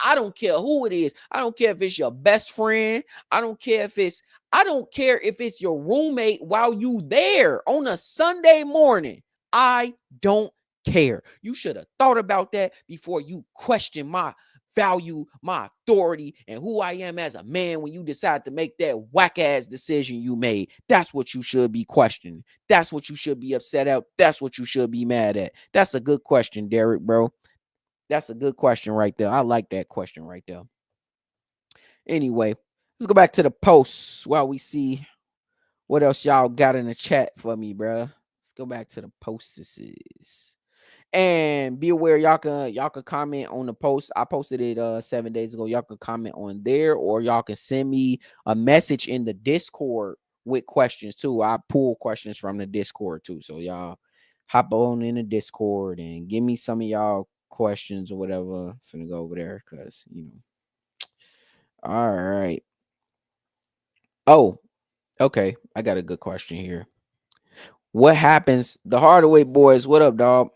Speaker 1: I don't care who it is. I don't care if it's your best friend. I don't care if it's your roommate while you there on a Sunday morning. I don't care. You should have thought about that before you question my value, my authority, and who I am as a man when you decide to make that whack ass decision you made. That's what you should be questioning. That's what you should be upset at. That's what you should be mad at. That's a good question, Derek, bro. That's a good question right there. I like that question right there. Anyway, let's go back to the posts while we see what else y'all got in the chat for me, bro. Let's go back to the posts. And be aware, y'all can comment on the post. I posted it 7 days ago. Y'all can comment on there, or y'all can send me a message in the Discord with questions too. I pull questions from the Discord too. So y'all hop on in the Discord and give me some of y'all questions or whatever. I'm finna go over there because All right. Oh, okay. I got a good question here. What happens? The Hardaway boys, what up, dog?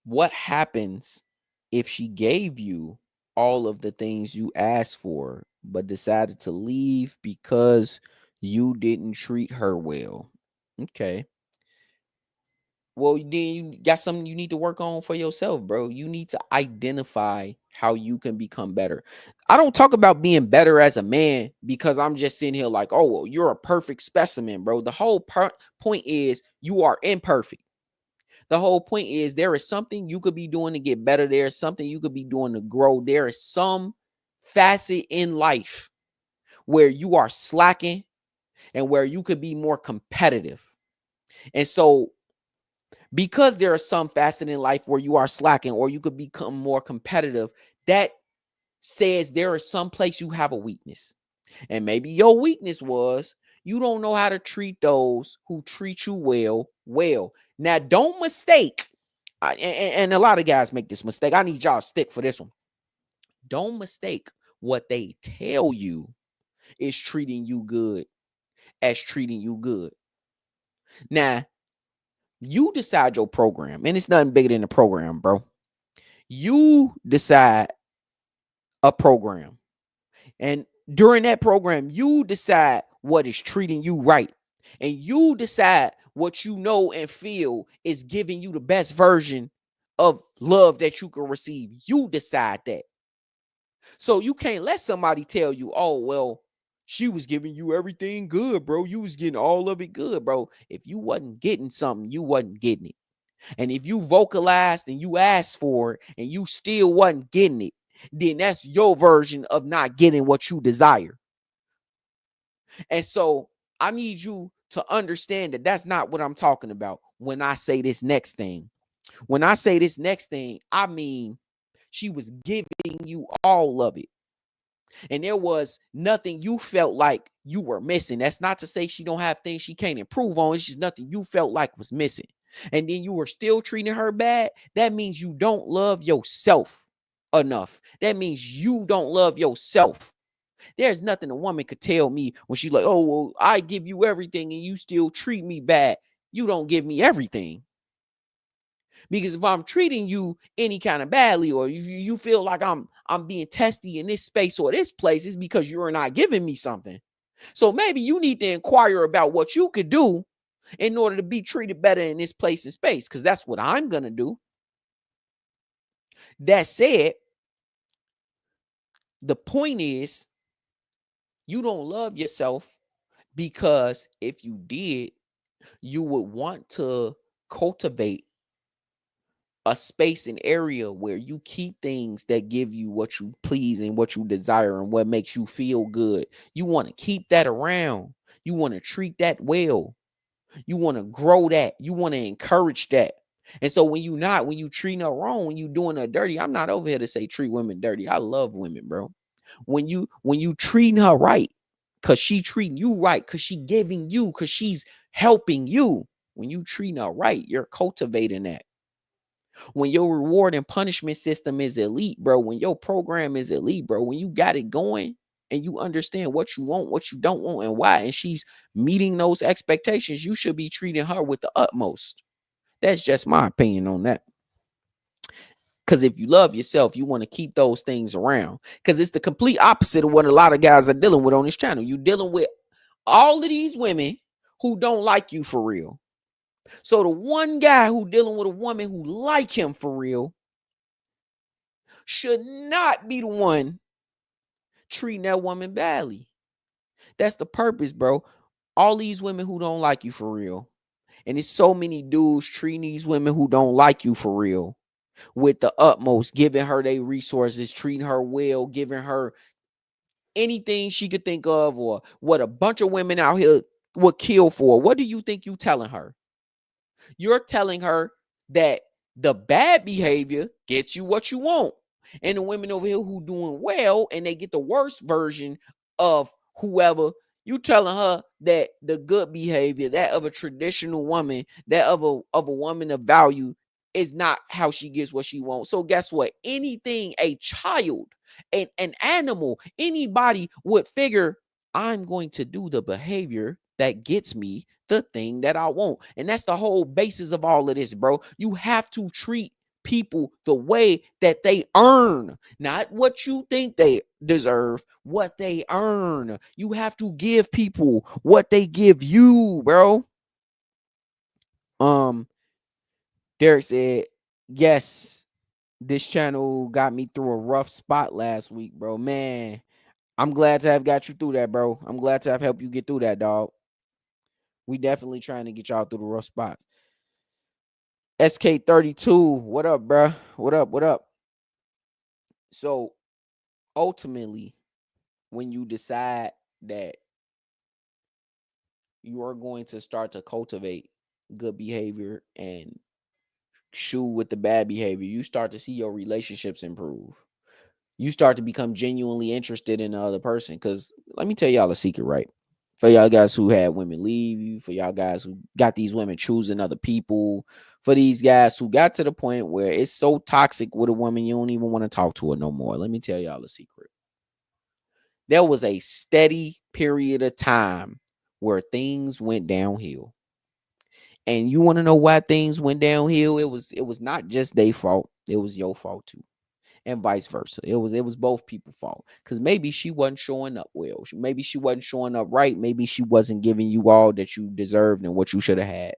Speaker 1: What happens if she gave you all of the things you asked for, but decided to leave because you didn't treat her well? Okay. Well, then you got something you need to work on for yourself, bro. You need to identify how you can become better. I don't talk about being better as a man because I'm just sitting here like, oh, well, you're a perfect specimen, bro. The whole point is you are imperfect. The whole point is there is something you could be doing to get better. There is something you could be doing to grow. There is some facet in life where you are slacking and where you could be more competitive. And so, because there are some facet in life where you are slacking or you could become more competitive, that says there is some place you have a weakness. And maybe your weakness was you don't know how to treat those who treat you well. Now, don't mistake, and a lot of guys make this mistake. I need y'all to stick for this one. Don't mistake what they tell you is treating you good as treating you good. Now, you decide your program, and it's nothing bigger than the program, bro. You decide a program. And during that program, you decide what is treating you right. And you decide what you know and feel is giving you the best version of love that you can receive. You decide that. So you can't let somebody tell you, oh, well, she was giving you everything good, bro. You was getting all of it good, bro. If you wasn't getting something, you wasn't getting it. And if you vocalized and you asked for it and you still wasn't getting it, then that's your version of not getting what you desire. And so I need you to understand that that's not what I'm talking about when I say this next thing. When I say this next thing, I mean she was giving you all of it. And there was nothing you felt like you were missing. That's not to say she don't have things she can't improve on. It's just nothing you felt like was missing. And then you were still treating her bad. That means you don't love yourself enough. That means you don't love yourself. There's nothing a woman could tell me when she's like, oh, well, I give you everything and you still treat me bad. You don't give me everything. Because if I'm treating you any kind of badly, or you feel like I'm being testy in this space or this place, it's because you're not giving me something. So maybe you need to inquire about what you could do in order to be treated better in this place and space, because that's what I'm gonna do. That said, the point is you don't love yourself, because if you did, you would want to cultivate a space and area where you keep things that give you what you please and what you desire and what makes you feel good. You want to keep that around. You want to treat that well. You want to grow that. You want to encourage that. And so when you treat her wrong, when you doing her dirty, I'm not over here to say treat women dirty. I love women, bro. When you treating her right, cause she treating you right, cause she giving you, cause she's helping you. When you treating her right, you're cultivating that. When your reward and punishment system is elite, bro, when your program is elite, bro, when you got it going and you understand what you want, what you don't want, and why, and she's meeting those expectations, you should be treating her with the utmost. That's just my opinion on that. Because if you love yourself, you want to keep those things around. Because it's the complete opposite of what a lot of guys are dealing with on this channel. You're dealing with all of these women who don't like you for real. So the one guy who dealing with a woman who like him for real should not be the one treating that woman badly. That's the purpose, bro. All these women who don't like you for real. And it's so many dudes treating these women who don't like you for real with the utmost, giving her their resources, treating her well, giving her anything she could think of, or what a bunch of women out here would kill for. What do you think you telling her? You're telling her that the bad behavior gets you what you want. And the women over here who doing well and they get the worst version of whoever, you telling her that the good behavior, that of a traditional woman, that of a woman of value, is not how she gets what she wants. So guess what? Anything a child, an animal, anybody would figure, I'm going to do the behavior that gets me the thing that I want. And that's the whole basis of all of this, bro. You have to treat people the way that they earn, not what you think they deserve, what they earn. You have to give people what they give you, bro. Derek said, yes, this channel got me through a rough spot last week, bro. Man, I'm glad to have got you through that, bro. I'm glad to have helped you get through that, dog. We definitely trying to get y'all through the rough spots. SK32, what up, bro? What up? What up? So ultimately, when you decide that you are going to start to cultivate good behavior and shoo with the bad behavior, you start to see your relationships improve. You start to become genuinely interested in the other person. Because let me tell y'all a secret, right? For y'all guys who had women leave you, for y'all guys who got these women choosing other people, for these guys who got to the point where it's so toxic with a woman you don't even want to talk to her no more. Let me tell y'all a secret. There was a steady period of time where things went downhill. And you want to know why things went downhill? It was not just their fault. It was your fault too. And vice versa. It was both people's fault. Because maybe she wasn't showing up well. Maybe she wasn't showing up right. Maybe she wasn't giving you all that you deserved and what you should have had.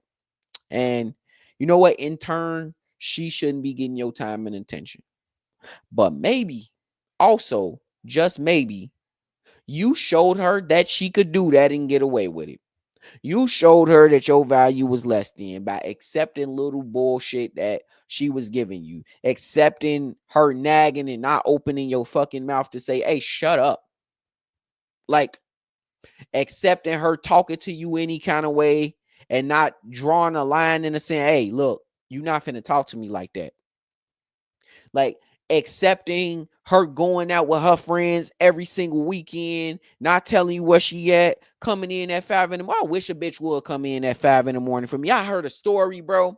Speaker 1: And you know what? In turn, she shouldn't be getting your time and attention. But maybe, also, just maybe, you showed her that she could do that and get away with it. You showed her that your value was less than by accepting little bullshit that she was giving you, accepting her nagging and not opening your fucking mouth to say, hey, shut up. Like, accepting her talking to you any kind of way and not drawing a line in the saying, hey, look, you're not finna talk to me like that. Like, accepting her going out with her friends every single weekend, not telling you where she at, coming in at 5 in the morning. I wish a bitch would come in at 5 in the morning for me. I heard a story, bro.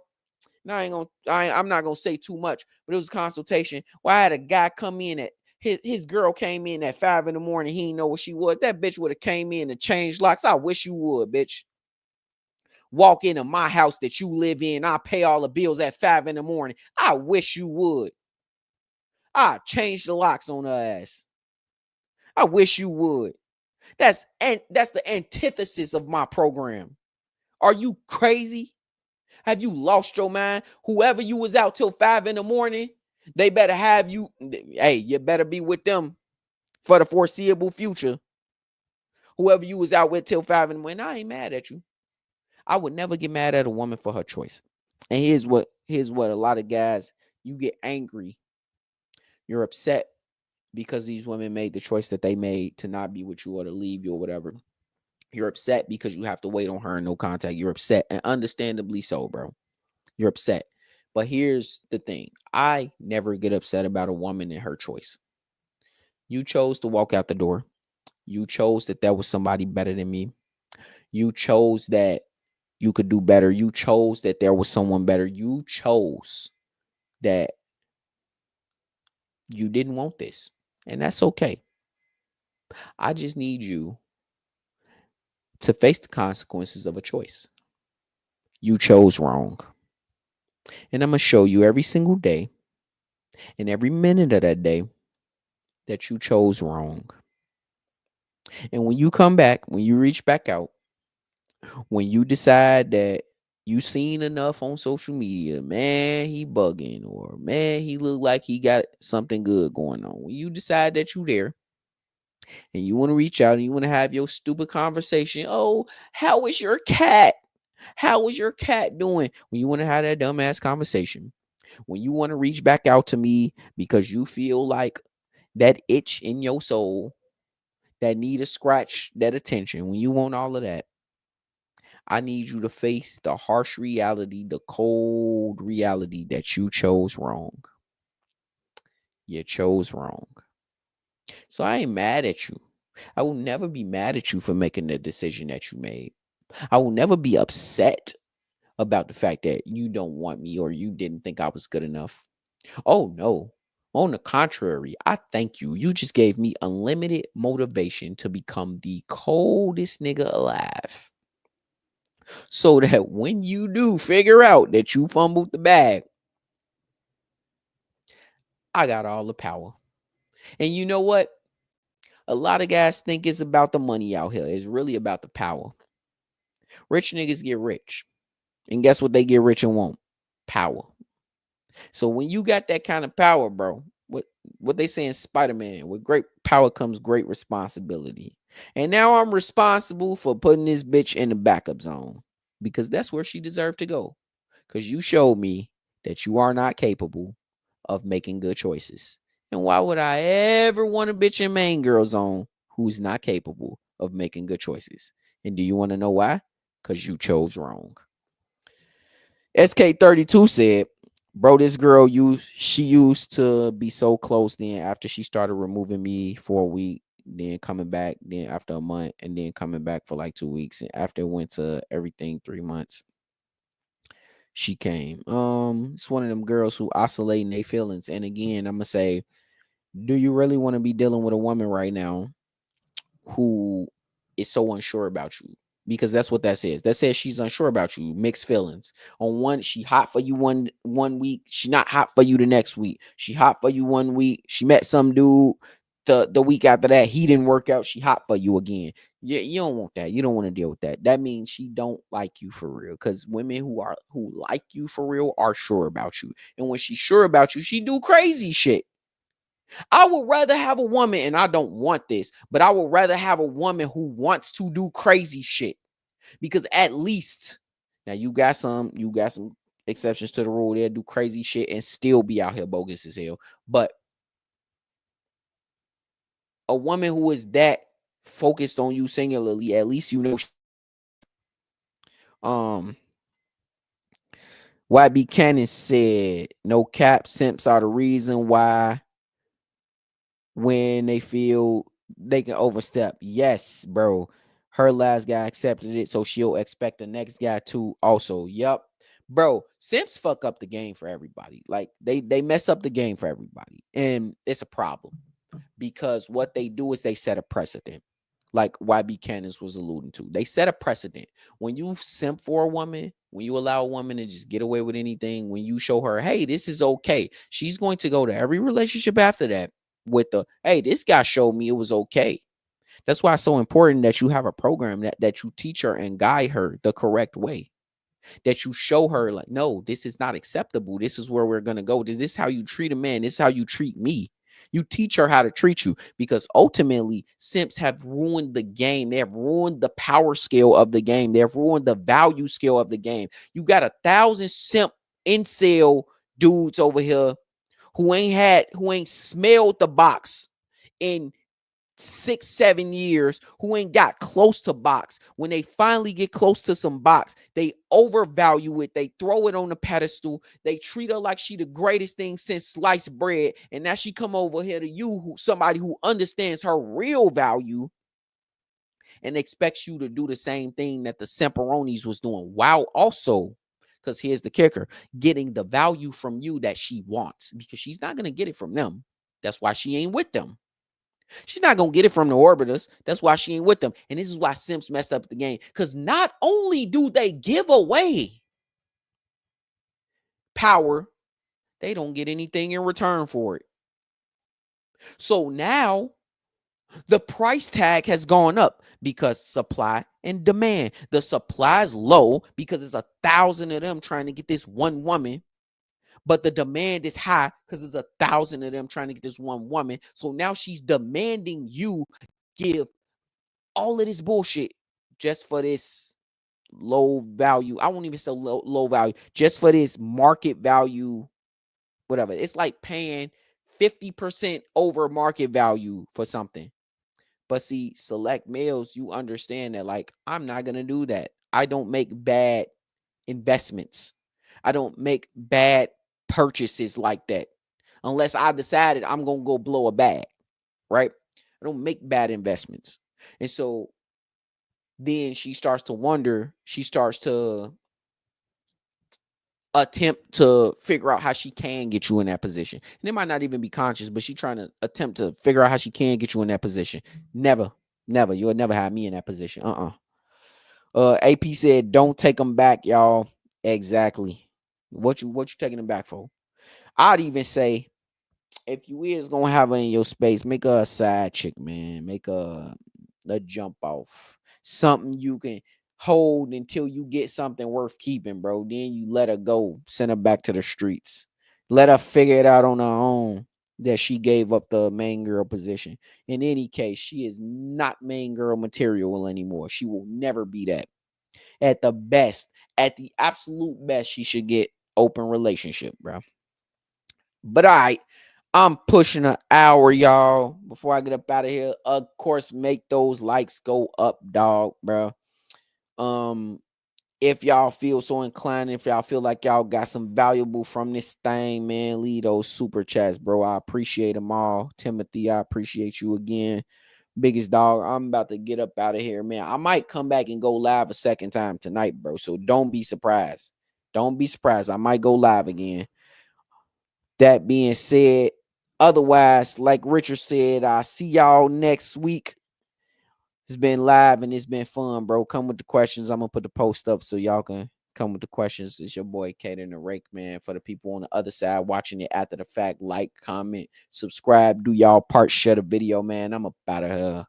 Speaker 1: Now I'm not gonna say too much, but it was a consultation where I had a guy come in at his girl came in at 5 in the morning. He didn't know what she was. That bitch would have came in and changed locks. I wish you would, bitch. Walk into my house that you live in. I pay all the bills at 5 in the morning. I wish you would. I change the locks on her ass. I wish you would. That's the antithesis of my program. Are you crazy? Have you lost your mind? Whoever you was out till 5 in the morning, they better have you. Hey, you better be with them for the foreseeable future. Whoever you was out with till 5 in the morning, I ain't mad at you. I would never get mad at a woman for her choice. And here's what a lot of guys You get angry. You're upset because these women made the choice that they made to not be with you or to leave you or whatever. You're upset because you have to wait on her and no contact. You're upset, and understandably so, bro. You're upset. But here's the thing. I never get upset about a woman and her choice. You chose to walk out the door. You chose that there was somebody better than me. You chose that you could do better. You chose that there was someone better. You chose that you didn't want this. And that's okay. I just need you to face the consequences of a choice. You chose wrong. And I'm going to show you every single day and every minute of that day that you chose wrong. And when you come back, when you reach back out, when you decide that you seen enough on social media, man, he bugging, or man, he look like he got something good going on. When you decide that you there and you want to reach out and you want to have your stupid conversation, oh, how is your cat? How is your cat doing? When you want to have that dumbass conversation, when you want to reach back out to me because you feel like that itch in your soul that need to scratch that attention, when you want all of that, I need you to face the harsh reality, the cold reality that you chose wrong. You chose wrong. So I ain't mad at you. I will never be mad at you for making the decision that you made. I will never be upset about the fact that you don't want me or you didn't think I was good enough. Oh, no. On the contrary, I thank you. You just gave me unlimited motivation to become the coldest nigga alive. So that when you do figure out that you fumbled the bag, I got all the power. And you know what? A lot of guys think it's about the money out here. It's really about the power. Rich niggas get rich. And guess what they get rich and want? Power. So when you got that kind of power, bro, what they say in Spider-Man, with great power comes great responsibility. And now I'm responsible for putting this bitch in the backup zone because that's where she deserved to go. Because you showed me that you are not capable of making good choices. And why would I ever want a bitch in main girl zone who's not capable of making good choices? And do you want to know why? Because you chose wrong. SK32 said, bro, this girl she used to be so close. Then after she started removing me for a week, then coming back, then after a month, and then coming back for like 2 weeks. And after it went to everything 3 months, she came. It's one of them girls who oscillating their feelings. And again, I'm gonna say, do you really want to be dealing with a woman right now who is so unsure about you? Because that's what that says. That says she's unsure about you. Mixed feelings. On one, she hot for you one week. She not hot for you the next week. She hot for you 1 week. She met some dude. The week after that, he didn't work out. She hot for you again. You don't want that. You don't want to deal with that. That means she don't like you for real. Because women who like you for real are sure about you. And when she's sure about you, she do crazy shit. I would rather have a woman, and I don't want this, but I would rather have a woman who wants to do crazy shit. Because at least now you got some exceptions to the rule. They'll do crazy shit and still be out here bogus as hell. But a woman who is that focused on you singularly, at least you know. YB Cannon said, no cap, simps are the reason why when they feel they can overstep. Yes, bro. Her last guy accepted it, so she'll expect the next guy to also. Yup. Bro, simps fuck up the game for everybody. Like they mess up the game for everybody. And it's a problem. Because what they do is they set a precedent. Like YB Cannons was alluding to. They set a precedent. When you simp for a woman, when you allow a woman to just get away with anything, when you show her, hey, this is okay, she's going to go to every relationship after that with the, hey, this guy showed me it was okay. That's why it's so important that you have a program that you teach her and guide her the correct way. That you show her, like, no, this is not acceptable. This is where we're going to go. This is how you treat a man. This is how you treat me. You teach her how to treat you, because ultimately simps have ruined the game. They have ruined the power scale of the game. They have ruined the value scale of the game. You got 1,000 simp incel dudes over here who ain't smelled the box in 6-7 years, who ain't got close to box. When they finally get close to some box, they overvalue it. They throw it on the pedestal. They treat her like she the greatest thing since sliced bread. And now she come over here to you, somebody who understands her real value, and expects you to do the same thing that the Semperonis was doing, while also, because here's the kicker, getting the value from you that she wants, because she's not going to get it from them. That's why she ain't with them. She's not going to get it from the orbiters. That's why she ain't with them. And this is why Simps messed up the game. Because not only do they give away power, they don't get anything in return for it. So now the price tag has gone up because supply and demand. The supply is low because it's 1,000 of them trying to get this one woman. But the demand is high because there's 1,000 of them trying to get this one woman. So now she's demanding you give all of this bullshit just for this low value. I won't even say low value, just for this market value, whatever. It's like paying 50% over market value for something. But see, select males, you understand that, like, I'm not going to do that. I don't make bad investments. I don't make bad purchases like that. Unless I decided I'm going to go blow a bag, right? I don't make bad investments. And so then she starts to wonder, she starts to attempt to figure out how she can get you in that position. And it might not even be conscious, but she trying to attempt to figure out how she can get you in that position. Never. You'll never have me in that position. AP said, don't take them back, y'all. Exactly. What you taking them back for? I'd even say, if you is gonna have her in your space, make her a side chick, man. Make her a jump off. Something you can hold until you get something worth keeping, bro. Then you let her go. Send her back to the streets. Let her figure it out on her own that she gave up the main girl position. In any case, she is not main girl material anymore. She will never be that. At the best, at the absolute best, she should get open relationship, bro. But all right, I'm pushing an hour, y'all. Before I get up out of here, of course, make those likes go up, dog, bro. If y'all feel so inclined, if y'all feel like y'all got some valuable from this thing, man, leave those super chats, bro. I appreciate them all. Timothy, I appreciate you again. Biggest dog, I'm about to get up out of here, man. I might come back and go live a second time tonight, bro. So don't be surprised. Don't be surprised. I might go live again. That being said, otherwise, like Richard said, I'll see y'all next week. It's been live and it's been fun, bro. Come with the questions. I'm gonna put the post up so y'all can come with the questions. It's your boy Kaden and the Rake, man. For the people on the other side watching it after the fact, like, comment, subscribe, do y'all part, share the video, man. I'm about to